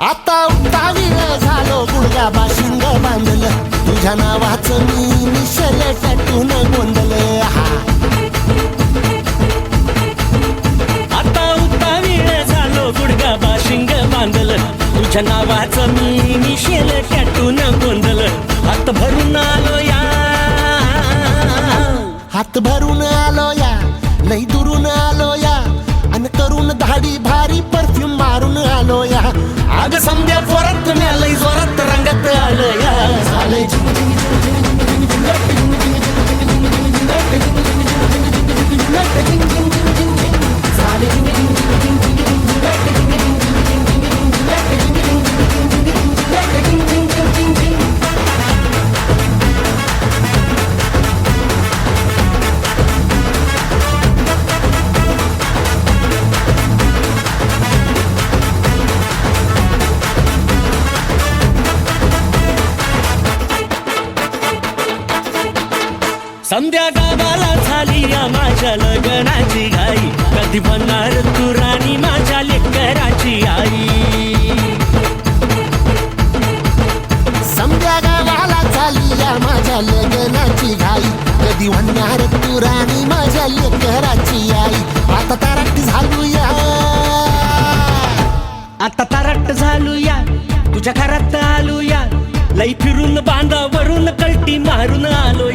आता उठावीळ झालो गुडघा बाशिंग बांधलं तुझ्या नावाचं मी निशल टॅटून गोंधलं आता उतावीळ झालो गुडघा बाशिंग बांधलं तुझ्या नावाचं मी निशेल टॅटून गोंधलं हात भरून आलो या हात भरून आलो या लई दुरून आलो या अन करून धाडी भारी परफ्यूम मारून आलो या आग समद्या जोरात लई जोरात रंगात आलं या झाले संध्या गावाला झाली या माझ्या लग्नाची घाई कधी बनणार तू राणी माझ्या लेकराची आई समजा गावाला झाली या माझ्या लग्नाची घाई कधी म्हणणार तू राणी माझ्या लेकराची आई आता तारट झालो या आता तारट झालो या तुझ्या घरात आलो या लई फिरून बांधावरून कलटी मारून आलो